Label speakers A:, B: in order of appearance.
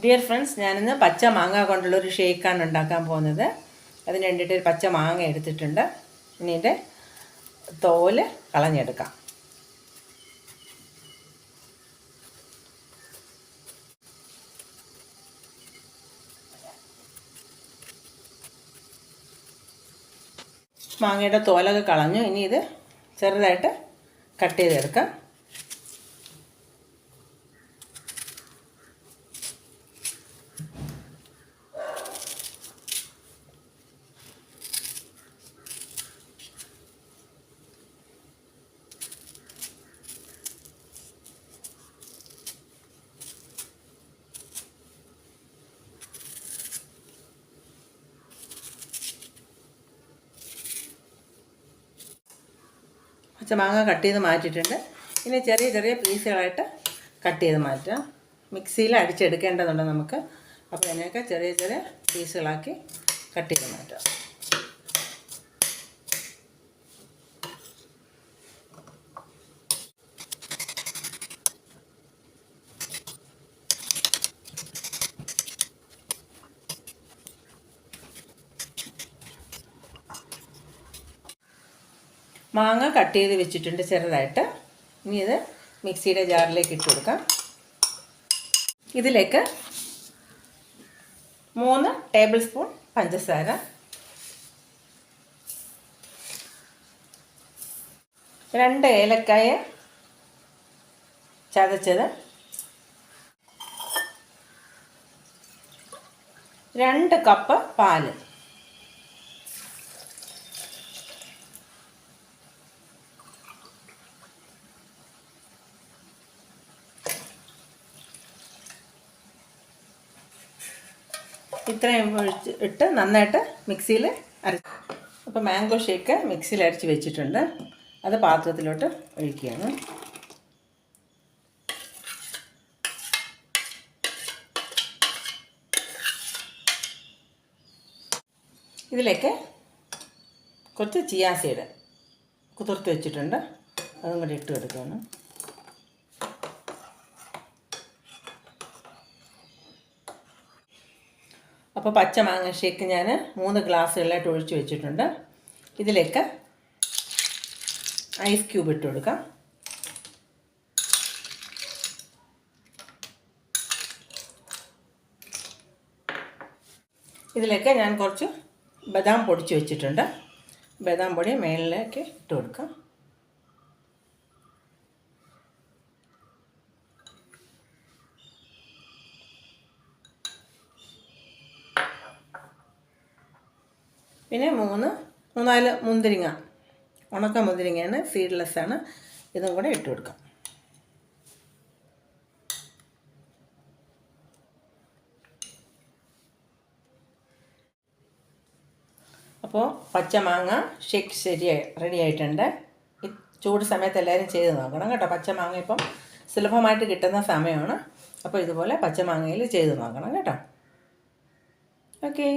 A: Dear friends, ഞാനിന്ന് പച്ച മാങ്ങ കൊണ്ടുള്ളൊരു ഷേക്കാണ് ഉണ്ടാക്കാൻ പോകുന്നത്. അതിന് വേണ്ടിയിട്ട് ഒരു പച്ച മാങ്ങ എടുത്തിട്ടുണ്ട്. ഇനി ഇതിൻ്റെ തോല് കളഞ്ഞെടുക്കാം. മാങ്ങയുടെ തോലൊക്കെ കളഞ്ഞു. ഇനി ഇത് ചെറുതായിട്ട് കട്ട് ചെയ്തെടുക്കാം. പച്ചമാങ്ങ കട്ട് ചെയ്ത് മാറ്റിയിട്ടുണ്ട്. ഇനി ചെറിയ ചെറിയ പീസുകളായിട്ട് കട്ട് ചെയ്ത് മാറ്റാം. മിക്സിയിൽ അടിച്ചെടുക്കേണ്ടതുണ്ട് നമുക്ക്. അപ്പോൾ അതിനെയൊക്കെ ചെറിയ ചെറിയ പീസുകളാക്കി കട്ട് ചെയ്ത് മാറ്റാം. മാങ്ങ കട്ട് ചെയ്ത് വെച്ചിട്ടുണ്ട് ചെറുതായിട്ട്. ഇനി ഇത് മിക്സിയുടെ ജാറിലേക്ക് ഇട്ട് കൊടുക്കാം. ഇതിലേക്ക് 3 ടേബിൾ സ്പൂൺ പഞ്ചസാര, 2 ഏലക്കായ ചതച്ചത്, 2 കപ്പ് പാല്, ഇത്രയും ഇട്ട് നന്നായിട്ട് മിക്സിയിൽ അരച്ച്. അപ്പോൾ മാംഗോ ഷേക്ക് മിക്സിയിൽ അരച്ച് വെച്ചിട്ടുണ്ട്. അത് പാത്രത്തിലോട്ട് ഒഴിക്കുകയാണ്. ഇതിലേക്ക് കുറച്ച് ചിയാ സീഡ് കുതിർത്ത് വെച്ചിട്ടുണ്ട്. അതും കൂടി ഇട്ട് കൊടുക്കുകയാണ്. അപ്പോൾ പച്ച മാങ്ങ ഷേക്ക് ഞാൻ 3 ഗ്ലാസ്സുകളിലായിട്ട് ഒഴിച്ച് വെച്ചിട്ടുണ്ട്. ഇതിലേക്ക് ഐസ് ക്യൂബ് ഇട്ട് കൊടുക്കാം. ഇതിലേക്ക് ഞാൻ കുറച്ച് ബദാം പൊടിച്ച് വെച്ചിട്ടുണ്ട്. ബദാം പൊടി മേളിലേക്ക് ഇട്ട് കൊടുക്കാം. പിന്നെ 3-4 മുന്തിരിങ്ങ, ഉണക്ക മുന്തിരിങ്ങയാണ്, സീഡ്ലെസ് ആണ്. ഇതും കൂടെ ഇട്ട് കൊടുക്കാം. അപ്പോൾ പച്ചമാങ്ങ ഷേക്ക് റെഡി ആയിട്ടുണ്ട്. ചൂട് സമയത്ത് എല്ലാവരും ചെയ്ത് നോക്കണം കേട്ടോ. പച്ചമാങ്ങ ഇപ്പം സുലഭമായിട്ട് കിട്ടുന്ന സമയമാണ്. അപ്പോൾ ഇതുപോലെ പച്ചമാങ്ങയിൽ ചെയ്ത് നോക്കണം കേട്ടോ. ഓക്കേ.